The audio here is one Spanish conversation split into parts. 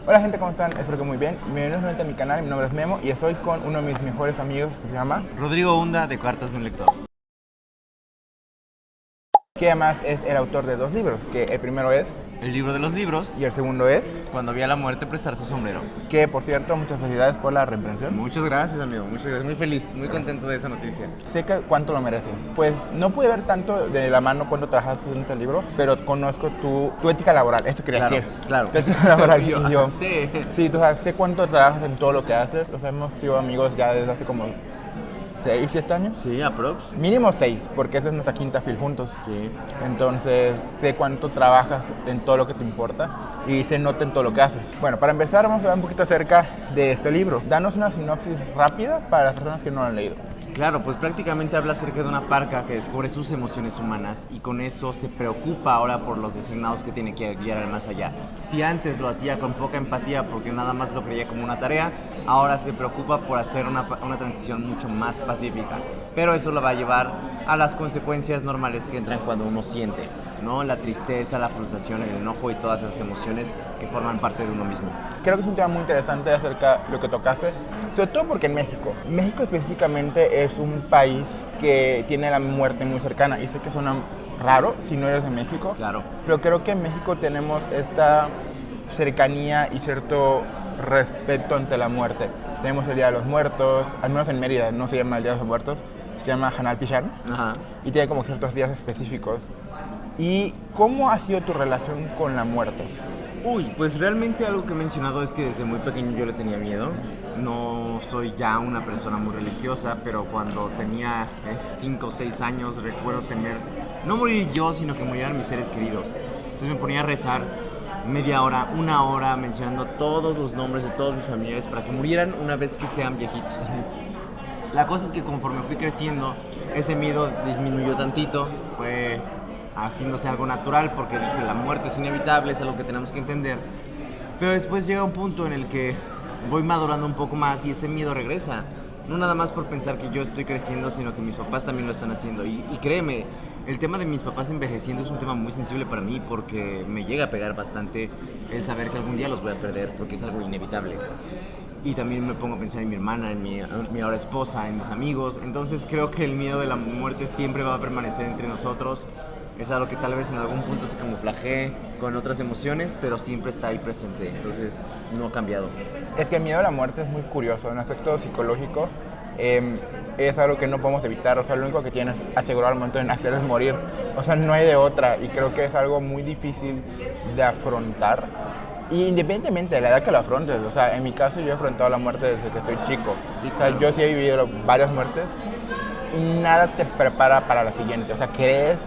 Hola gente, ¿cómo están? Espero que muy bien. Bienvenidos nuevamente a mi canal, mi nombre es Memo y estoy con uno de mis mejores amigos que se llama Rodrigo Hunda, de Cartas de un Lector. que además es el autor de dos libros, que el primero es El libro de los libros, y el segundo es, cuando vi a la muerte prestar su sombrero. que por cierto, muchas felicidades por la reimpresión. Muchas gracias, amigo, muchas gracias. Muy feliz, muy contento de esa noticia. Sé que cuánto lo mereces. Pues no pude ver tanto de la mano cuando trabajaste en este libro, pero conozco tu ética laboral, eso quería decir. Claro. Tu ética laboral y yo. Sí. Sí, o sea, sé cuánto trabajas en todo lo que haces. O sea, hemos sido amigos ya desde hace como 6, 7 años. Sí, aprox. Mínimo 6, porque esta es nuestra quinta fil juntos. Sí. Entonces, sé cuánto trabajas en todo lo que te importa y se nota en todo lo que haces. Bueno, para empezar, vamos a hablar un poquito acerca de este libro. Danos una sinopsis rápida para las personas que no lo han leído. Claro, pues prácticamente habla acerca de una parca que descubre sus emociones humanas y con eso se preocupa ahora por los designados que tiene que guiar al más allá. Si antes lo hacía con poca empatía porque nada más lo creía como una tarea, ahora se preocupa por hacer una transición mucho más pacífica. Pero eso lo va a llevar a las consecuencias normales que entran cuando uno siente, ¿no? La tristeza, la frustración, el enojo y todas esas emociones que forman parte de uno mismo. Creo que es un tema muy interesante acerca de lo que tocaste, sobre todo porque en México específicamente es un país que tiene la muerte muy cercana y sé que suena raro si no eres de México, Claro. pero creo que en México tenemos esta cercanía y cierto respeto ante la muerte. Tenemos el Día de los Muertos, al menos en Mérida no se llama el Día de los Muertos, se llama Hanal Pichán Ajá. y tiene como ciertos días específicos. ¿Y cómo ha sido tu relación con la muerte? Uy, pues realmente algo que he mencionado es que desde muy pequeño yo le tenía miedo. No soy ya una persona muy religiosa, pero cuando tenía 5 o 6 años recuerdo temer, no morir yo, sino que murieran mis seres queridos. Entonces me ponía a rezar media hora, una hora, mencionando todos los nombres de todos mis familiares para que murieran una vez que sean viejitos. La cosa es que conforme fui creciendo, ese miedo disminuyó tantito, fue haciéndose algo natural porque dije la muerte es inevitable, es algo que tenemos que entender. Pero después llega un punto en el que voy madurando un poco más y ese miedo regresa. No nada más por pensar que yo estoy creciendo, sino que mis papás también lo están haciendo. Y créeme, el tema de mis papás envejeciendo es un tema muy sensible para mí porque me llega a pegar bastante el saber que algún día los voy a perder porque es algo inevitable. Y también me pongo a pensar en mi hermana, en mi ahora esposa, en mis amigos. Entonces creo que el miedo de la muerte siempre va a permanecer entre nosotros. Es algo que tal vez en algún punto se camuflajee con otras emociones, pero siempre está ahí presente. Entonces no ha cambiado. Es que el miedo a la muerte es muy curioso, en aspecto psicológico. Es algo que no podemos evitar, o sea, lo único que tienes asegurado al momento de nacer es morir, o sea, no hay de otra, y creo que es algo muy difícil de afrontar, y independientemente de la edad que lo afrontes, o sea, en mi caso yo he afrontado la muerte desde que soy chico, Sí, o sea, claro. yo sí he vivido varias muertes, y nada te prepara para la siguiente, o sea, crees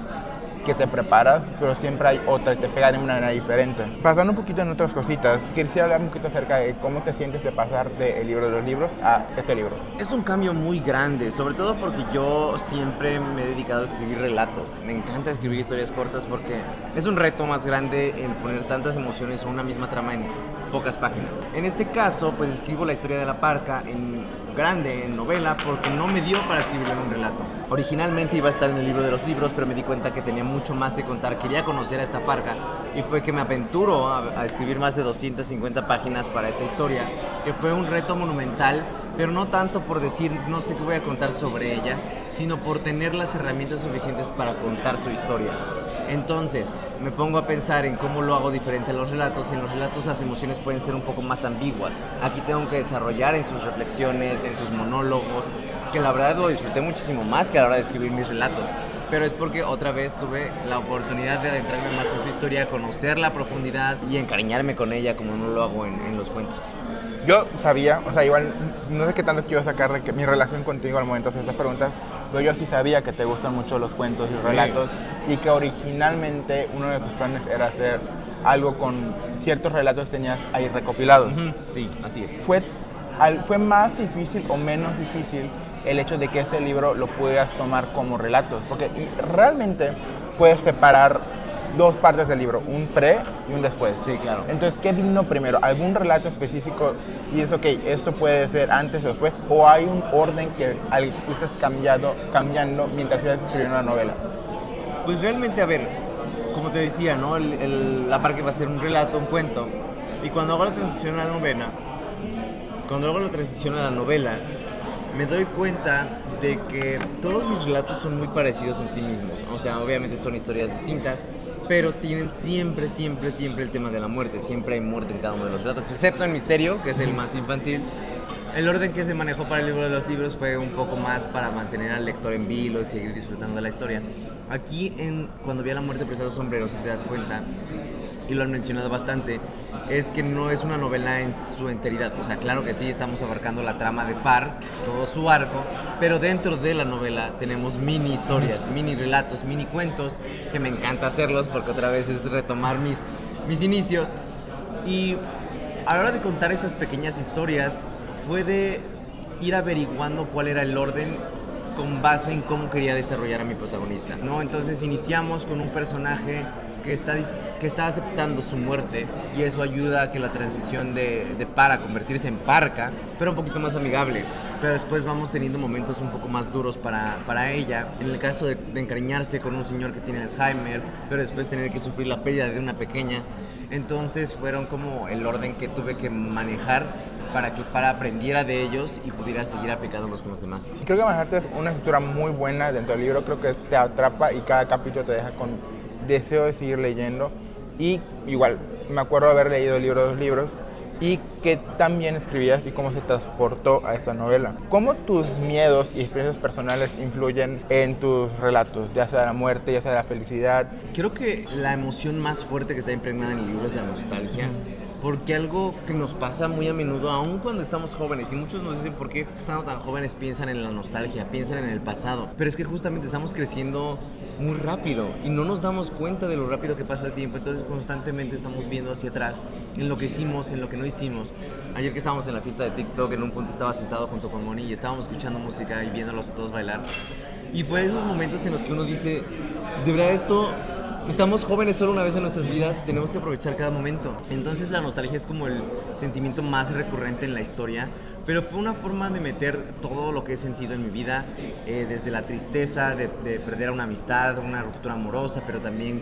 que te preparas, pero siempre hay otra y te pega de una manera diferente. Pasando un poquito en otras cositas, quisiera hablar un poquito acerca de cómo te sientes de pasar del libro de los libros a este libro. Es un cambio muy grande, sobre todo porque yo siempre me he dedicado a escribir relatos. Me encanta escribir historias cortas porque es un reto más grande el poner tantas emociones o una misma trama en pocas páginas. En este caso, pues escribo la historia de la parca en grande, en novela, porque no me dio para escribirlo en un relato. Originalmente iba a estar en el libro de los libros, pero me di cuenta que tenía mucho más que contar. Quería conocer a esta parca y fue que me aventuro a escribir más de 250 páginas para esta historia, que fue un reto monumental, pero no tanto por decir no sé qué voy a contar sobre ella, sino por tener las herramientas suficientes para contar su historia. Entonces me pongo a pensar en cómo lo hago diferente a los relatos. En los relatos las emociones pueden ser un poco más ambiguas. Aquí tengo que desarrollar en sus reflexiones, en sus monólogos, que la verdad lo disfruté muchísimo más que a la hora de escribir mis relatos. Pero es porque otra vez tuve la oportunidad de adentrarme más en su historia, conocerla a profundidad y encariñarme con ella como no lo hago en los cuentos. Yo sabía, o sea, igual no sé qué tanto quiero sacar de que mi relación contigo al momento de hacer estas preguntas, pero yo sí sabía que te gustan mucho los cuentos y los relatos y que originalmente uno de tus planes era hacer algo con ciertos relatos que tenías ahí recopilados. Sí, así es. ¿Fue más difícil o menos difícil el hecho de que este libro lo pudieras tomar como relatos? Porque realmente puedes separar dos partes del libro, un pre y un después. Sí, claro. Entonces, ¿qué vino primero? ¿Algún relato específico? Y es ok, esto puede ser antes o después, o hay un orden que tú estás cambiando mientras ibas escribiendo una novela. Pues realmente, a ver, como te decía, ¿no? La parque va a ser un relato, un cuento. Y cuando hago la transición a la novela, me doy cuenta de que todos mis relatos son muy parecidos en sí mismos. O sea, obviamente son historias distintas, pero tienen siempre el tema de la muerte. Siempre hay muerte en cada uno de los relatos, excepto en Misterio, que es el más infantil. El orden que se manejó para el libro de los libros fue un poco más para mantener al lector en vilo y seguir disfrutando de la historia. Aquí, cuando vi a la muerte presa de los sombreros, si te das cuenta, y lo han mencionado bastante, es que no es una novela en su enteridad. O sea, claro que sí, estamos abarcando la trama de Par, todo su arco, pero dentro de la novela tenemos mini historias, mini relatos, mini cuentos, que me encanta hacerlos porque otra vez es retomar mis inicios. Y a la hora de contar estas pequeñas historias, fue de ir averiguando cuál era el orden con base en cómo quería desarrollar a mi protagonista, ¿no? Entonces iniciamos con un personaje que está aceptando su muerte, y eso ayuda a que la transición de Par a convertirse en Parca fuera un poquito más amigable. Pero después vamos teniendo momentos un poco más duros para ella. En el caso de encariñarse con un señor que tiene Alzheimer, pero después tener que sufrir la pérdida de una pequeña. Entonces fueron como el orden que tuve que manejar para que Par aprendiera de ellos y pudiera seguir aplicándolos con los demás. Creo que Manhattan es una estructura muy buena dentro del libro. Creo que te atrapa y cada capítulo te deja con deseo de seguir leyendo. Y igual, me acuerdo haber leído el libro de los libros y que tan bien escribías y cómo se transportó a esta novela. ¿Cómo tus miedos y experiencias personales influyen en tus relatos, ya sea la muerte, ya sea la felicidad? Creo que la emoción más fuerte que está impregnada en el libro es la nostalgia. Porque algo que nos pasa muy a menudo, aun cuando estamos jóvenes, y muchos nos dicen por qué estando tan jóvenes piensan en la nostalgia, piensan en el pasado, pero es que justamente estamos creciendo muy rápido y no nos damos cuenta de lo rápido que pasa el tiempo. Entonces constantemente estamos viendo hacia atrás en lo que hicimos, en lo que no hicimos. Ayer que estábamos en la fiesta de TikTok, en un punto estaba sentado junto con Moni y estábamos escuchando música y viéndolos a todos bailar, y fue de esos momentos en los que uno dice, de verdad estamos jóvenes solo una vez en nuestras vidas, tenemos que aprovechar cada momento. Entonces la nostalgia es como el sentimiento más recurrente en la historia, pero fue una forma de meter todo lo que he sentido en mi vida, desde la tristeza de perder a una amistad, una ruptura amorosa, pero también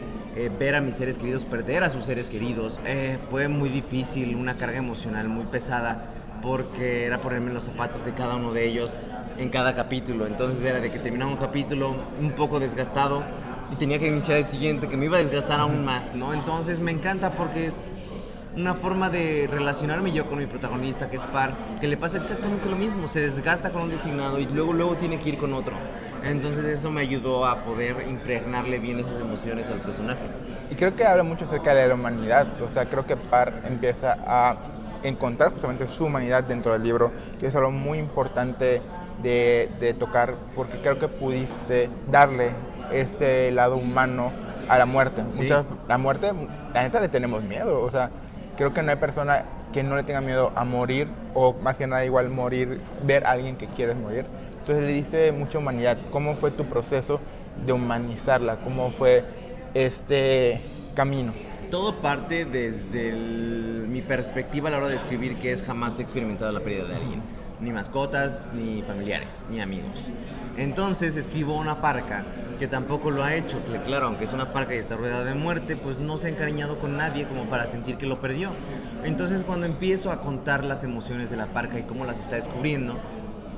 ver a mis seres queridos perder a sus seres queridos. Fue muy difícil, una carga emocional muy pesada, porque era ponerme en los zapatos de cada uno de ellos en cada capítulo. Entonces era de que terminaba un capítulo un poco desgastado y tenía que iniciar el siguiente, que me iba a desgastar aún más, ¿no? Entonces me encanta porque es una forma de relacionarme yo con mi protagonista, que es Par, que le pasa exactamente lo mismo, se desgasta con un designado y luego tiene que ir con otro. Entonces eso me ayudó a poder impregnarle bien esas emociones al personaje. Y creo que habla mucho acerca de la humanidad. O sea, creo que Par empieza a encontrar justamente su humanidad dentro del libro, que es algo muy importante de tocar, porque creo que pudiste darle este lado humano a la muerte. Sí. La muerte, la neta, le tenemos miedo. O sea, creo que no hay persona que no le tenga miedo a morir, o más que nada igual morir, ver a alguien que quieres morir. Entonces le diste mucha humanidad. ¿Cómo fue tu proceso de humanizarla? ¿Cómo fue este camino? Todo parte desde mi perspectiva a la hora de escribir, que es jamás he experimentado la pérdida de alguien, ni mascotas, ni familiares, ni amigos. Entonces escribo una parca que tampoco lo ha hecho, que claro, aunque es una parca y está rodeada de muerte, pues no se ha encariñado con nadie como para sentir que lo perdió. Entonces cuando empiezo a contar las emociones de la parca y cómo las está descubriendo,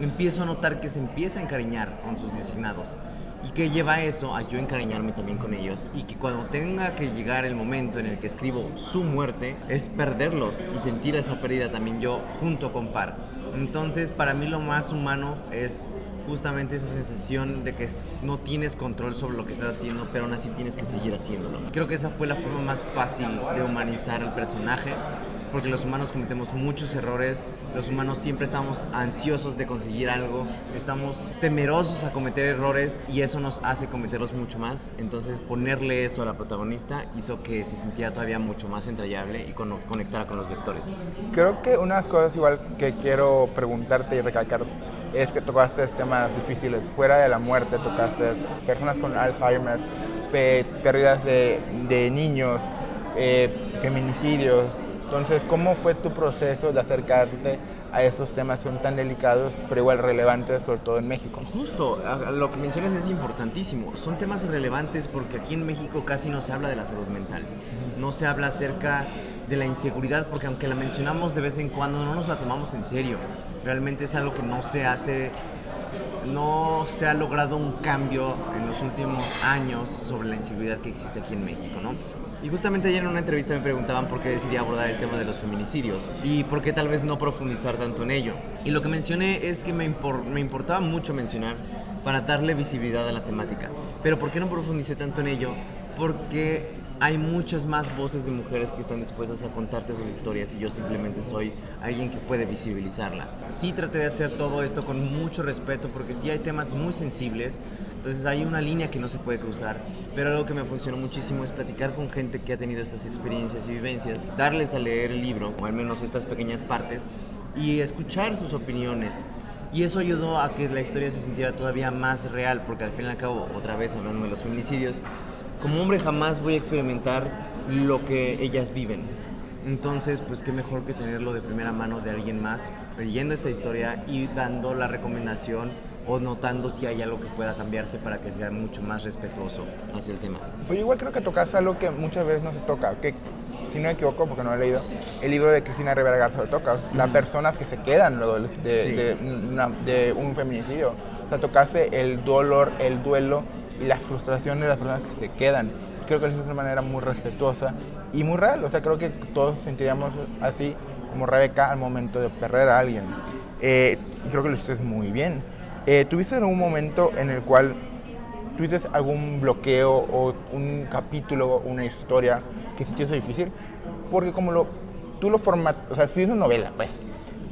empiezo a notar que se empieza a encariñar con sus designados. Y que lleva eso a yo encariñarme también con ellos, y que cuando tenga que llegar el momento en el que escribo su muerte, es perderlos y sentir esa pérdida también yo junto con Par. Entonces para mí lo más humano es justamente esa sensación de que no tienes control sobre lo que estás haciendo, pero aún así tienes que seguir haciéndolo. Creo que esa fue la forma más fácil de humanizar al personaje, porque los humanos cometemos muchos errores, los humanos siempre estamos ansiosos de conseguir algo, estamos temerosos a cometer errores y eso nos hace cometerlos mucho más. Entonces ponerle eso a la protagonista hizo que se sintiera todavía mucho más entrañable y conectara con los lectores. Creo que una de las cosas igual que quiero preguntarte y recalcar es que tocaste temas difíciles. Fuera de la muerte tocaste personas con Alzheimer, pérdidas de niños, feminicidios, Entonces, ¿cómo fue tu proceso de acercarte a esos temas que son tan delicados, pero igual relevantes, sobre todo en México? Justo, lo que mencionas es importantísimo. Son temas relevantes porque aquí en México casi no se habla de la salud mental. No se habla acerca de la inseguridad porque aunque la mencionamos de vez en cuando, no nos la tomamos en serio. Realmente es algo que no se hace, no se ha logrado un cambio en los últimos años sobre la inseguridad que existe aquí en México, ¿no? Y justamente ayer en una entrevista me preguntaban por qué decidí abordar el tema de los feminicidios y por qué tal vez no profundizar tanto en ello. Y lo que mencioné es que me importaba mucho mencionar para darle visibilidad a la temática. Pero ¿por qué no profundicé tanto en ello? Porque hay muchas más voces de mujeres que están dispuestas a contarte sus historias y yo simplemente soy alguien que puede visibilizarlas. Sí traté de hacer todo esto con mucho respeto porque sí hay temas muy sensibles, entonces hay una línea que no se puede cruzar, pero algo que me funcionó muchísimo es platicar con gente que ha tenido estas experiencias y vivencias, darles a leer el libro, o al menos estas pequeñas partes, y escuchar sus opiniones. Y eso ayudó a que la historia se sintiera todavía más real, porque al fin y al cabo, otra vez hablando de los feminicidios, como hombre jamás voy a experimentar lo que ellas viven. Entonces, pues qué mejor que tenerlo de primera mano de alguien más, leyendo esta historia y dando la recomendación o notando si hay algo que pueda cambiarse para que sea mucho más respetuoso hacia el tema. Pues igual creo que tocas algo que muchas veces no se toca, que si no me equivoco, porque no lo he leído, el libro de Cristina Rivera Garza lo toca, las personas que se quedan luego de un feminicidio. O sea, tocaste el dolor, el duelo y la frustración de las personas que se quedan. Creo que eso es una manera muy respetuosa y muy real. O sea, creo que todos sentiríamos así como Rebeca al momento de perder a alguien. Y creo que lo hiciste muy bien. ¿Tuviste algún momento en el cual tuviste algún bloqueo o un capítulo, una historia que se te hizo difícil? Porque como tú lo formatas, o sea, sí es una novela, pues,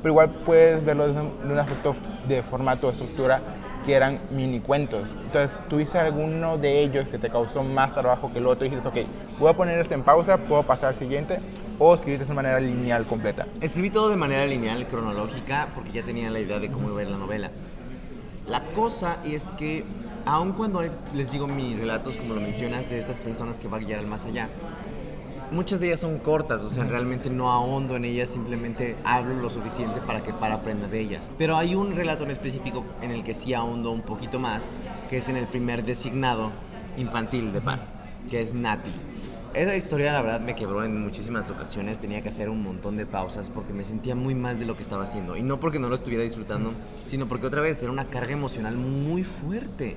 pero igual puedes verlo desde un aspecto de formato, de estructura, que eran mini cuentos. Entonces, ¿tuviste alguno de ellos que te causó más trabajo que el otro y dijiste, ok, voy a poner esto en pausa, puedo pasar al siguiente, o escribiste de manera lineal completa? Escribí todo de manera lineal, cronológica, porque ya tenía la idea de cómo iba a ir la novela. La cosa es que, aun cuando les digo mis relatos, como lo mencionas, de estas personas que van a guiar al más allá, muchas de ellas son cortas, o sea, realmente no ahondo en ellas, simplemente hablo lo suficiente para que aprenda de ellas. Pero hay un relato en específico en el que sí ahondo un poquito más, que es en el primer designado infantil de Par, que es Nati. Esa historia, la verdad, me quebró en muchísimas ocasiones. Tenía que hacer un montón de pausas porque me sentía muy mal de lo que estaba haciendo. Y no porque no lo estuviera disfrutando, sino porque otra vez era una carga emocional muy fuerte.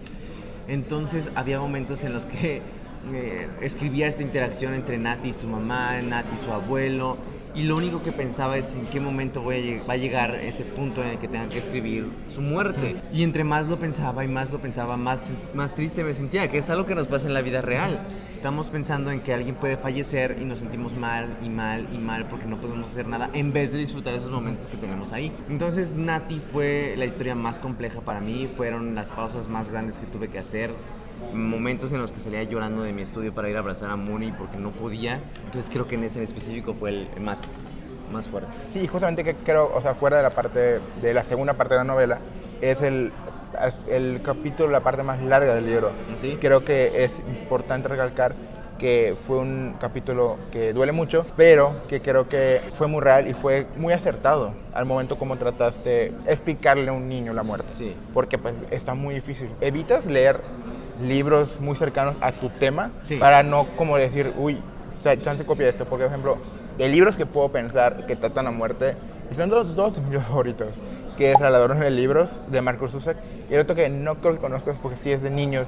Entonces había momentos en los que escribía esta interacción entre Nati y su mamá, Nati y su abuelo, y lo único que pensaba es en qué momento va a llegar ese punto en el que tenga que escribir su muerte. Y entre más lo pensaba, más triste me sentía, que es algo que nos pasa en la vida real. Estamos pensando en que alguien puede fallecer y nos sentimos mal y mal y mal porque no podemos hacer nada en vez de disfrutar esos momentos que tenemos ahí. Entonces Nati fue la historia más compleja para mí, fueron las pausas más grandes que tuve que hacer, momentos en los que salía llorando de mi estudio para ir a abrazar a Moni porque no podía. Entonces creo que en ese en específico fue el más fuerte. Sí, justamente que creo, o sea, fuera de la parte de la segunda parte de la novela, es el capítulo, la parte más larga del libro. ¿Sí? Creo que es importante recalcar que fue un capítulo que duele mucho, pero que creo que fue muy real y fue muy acertado al momento como trataste explicarle a un niño la muerte. Sí. Porque pues está muy difícil. Evitas leer libros muy cercanos a tu tema, sí, para no como decir, uy, chance copia esto, porque por ejemplo, de libros que puedo pensar que tratan la muerte, y son dos de mis favoritos, que es La ladrona de libros, de Marcus Zusak, y el otro que no creo que conozcas porque sí es de niños,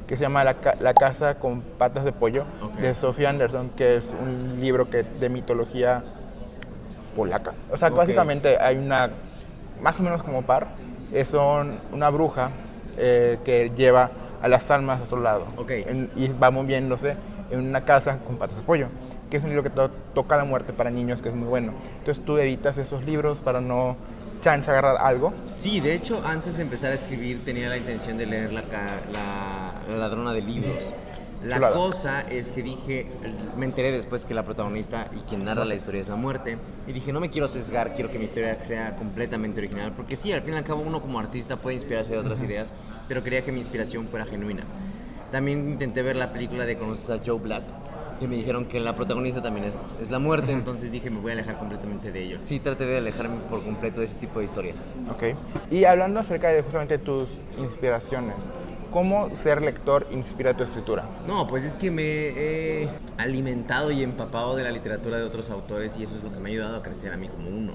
que se llama La casa con patas de pollo, okay, de Sophie Anderson, que es un libro de mitología polaca. O sea, okay, básicamente hay una, más o menos como Par, son una bruja que lleva a las almas a otro lado, okay, y va moviéndose en una casa con patas de pollo, que es un libro que toca la muerte para niños, que es muy bueno. Entonces tú evitas esos libros para no chance agarrar algo. Sí, de hecho, antes de empezar a escribir tenía la intención de leer la ladrona de libros. La Chulada. cosa es que dije, me enteré después que la protagonista y quien narra la historia es la muerte, y dije, no me quiero sesgar, quiero que mi historia sea completamente original, porque sí, al fin y al cabo uno como artista puede inspirarse de otras ideas, pero quería que mi inspiración fuera genuina. También intenté ver la película de ¿Conoces a Joe Black? y me dijeron que la protagonista también es la muerte, entonces dije me voy a alejar completamente de ello. Sí, traté de alejarme por completo de ese tipo de historias. Ok. Y hablando acerca de justamente tus inspiraciones, ¿cómo ser lector inspira tu escritura? No, pues es que me he alimentado y empapado de la literatura de otros autores y eso es lo que me ha ayudado a crecer a mí como uno.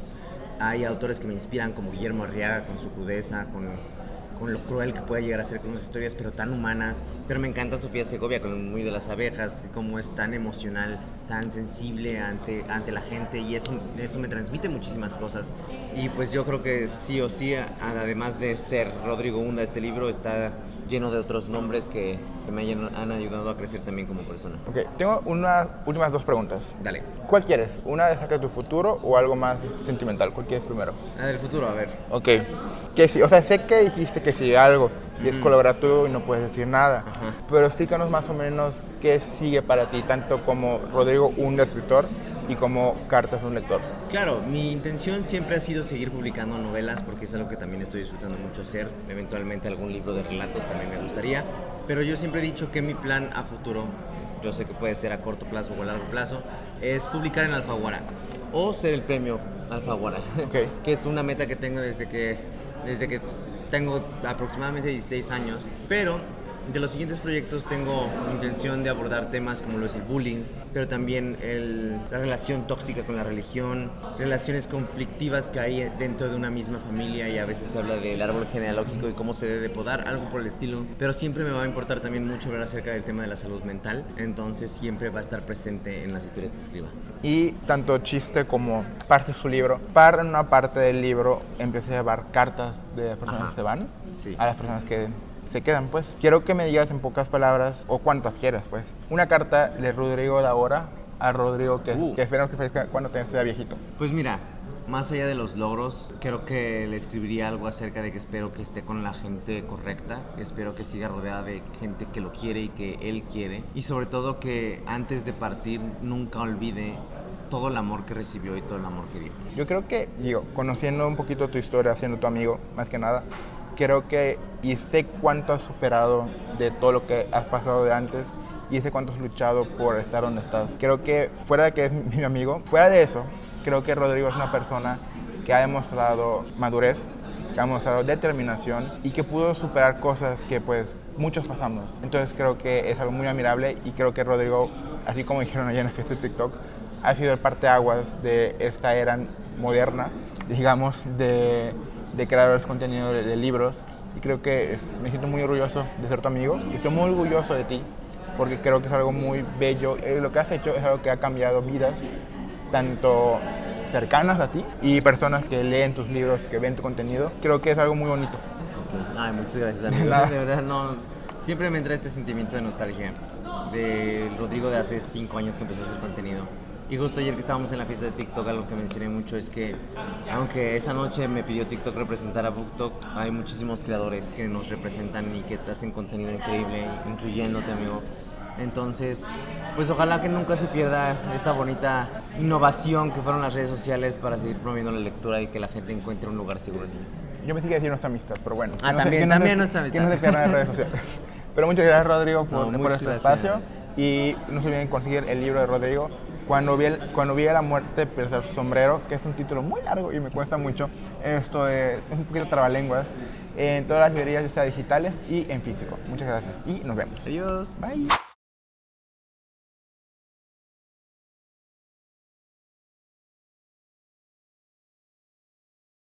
Hay autores que me inspiran como Guillermo Arriaga con su crudeza, con lo cruel que puede llegar a ser con unas historias, pero tan humanas. Pero me encanta Sofía Segovia con Muy de las abejas, cómo es tan emocional, tan sensible ante la gente y eso me transmite muchísimas cosas. Y pues yo creo que sí o sí, además de ser Rodrigo Unda, este libro está lleno de otros nombres que me han ayudado a crecer también como persona. Ok, tengo unas últimas dos preguntas. Dale. ¿Cuál quieres? ¿Una de acerca de tu futuro o algo más sentimental? ¿Cuál quieres primero? Del futuro, a ver. Ok, que sí, o sea, sé que dijiste que sigue algo y es colaborativo y no puedes decir nada, Ajá. pero explícanos más o menos qué sigue para ti, tanto como Rodrigo Unda, escritor, y como Cartas a un lector. Claro, mi intención siempre ha sido seguir publicando novelas porque es algo que también estoy disfrutando mucho hacer. Eventualmente algún libro de relatos también me gustaría, pero yo siempre he dicho que mi plan a futuro, yo sé que puede ser a corto plazo o a largo plazo, es publicar en Alfaguara o ser el premio Alfaguara, Okay. que es una meta que tengo desde que tengo aproximadamente 16 años, pero de los siguientes proyectos tengo intención de abordar temas como lo es el bullying, pero también la relación tóxica con la religión, relaciones conflictivas que hay dentro de una misma familia y a veces se habla del árbol genealógico y cómo se debe podar, algo por el estilo. Pero siempre me va a importar también mucho hablar acerca del tema de la salud mental, entonces siempre va a estar presente en las historias que escriba. Y tanto chiste como parte de su libro, para una parte del libro empieza a llevar cartas de personas que se van Sí. a las personas que se quedan, pues. Quiero que me digas en pocas palabras, o cuantas quieras, pues, una carta de Rodrigo de ahora a Rodrigo que esperamos que fallezca cuando sea viejito. Pues mira, más allá de los logros, creo que le escribiría algo acerca de que espero que esté con la gente correcta, espero que siga rodeada de gente que lo quiere y que él quiere, y sobre todo que antes de partir nunca olvide todo el amor que recibió y todo el amor que dio. Yo creo que, conociendo un poquito tu historia, siendo tu amigo, más que nada, creo que y sé cuánto has superado de todo lo que has pasado de antes y sé cuánto has luchado por estar donde estás. Creo que, fuera de que es mi amigo, fuera de eso, creo que Rodrigo es una persona que ha demostrado madurez, que ha demostrado determinación y que pudo superar cosas que pues muchos pasamos. Entonces creo que es algo muy admirable y creo que Rodrigo, así como dijeron allá en la fiesta de TikTok, ha sido el parteaguas de esta era moderna, digamos, de creadores de contenido de libros. Y creo que me siento muy orgulloso de ser tu amigo y estoy muy orgulloso de ti porque creo que es algo muy bello. Lo que has hecho es algo que ha cambiado vidas, tanto cercanas a ti y personas que leen tus libros, que ven tu contenido. Creo que es algo muy bonito. Okay. Ay, muchas gracias, amigo. De verdad, no, siempre me entra este sentimiento de nostalgia de Rodrigo de hace 5 años que empezó a hacer contenido. Y justo ayer que estábamos en la fiesta de TikTok, algo que mencioné mucho es que, aunque esa noche me pidió TikTok representar a BookTok, hay muchísimos creadores que nos representan y que te hacen contenido increíble, incluyéndote, amigo. Entonces, pues ojalá que nunca se pierda esta bonita innovación que fueron las redes sociales para seguir promoviendo la lectura y que la gente encuentre un lugar seguro en ella. Yo pensé que decir nuestra amistad, pero bueno. También nuestra amistad. Que no se pierdan en redes sociales. Pero muchas gracias, Rodrigo, por este espacio. Y no se olviden conseguir el libro de Rodrigo. Cuando vi a la muerte perder su sombrero, que es un título muy largo y me cuesta mucho, es un poquito trabalenguas, en todas las librerías digitales y en físico. Muchas gracias y nos vemos. Adiós. Bye.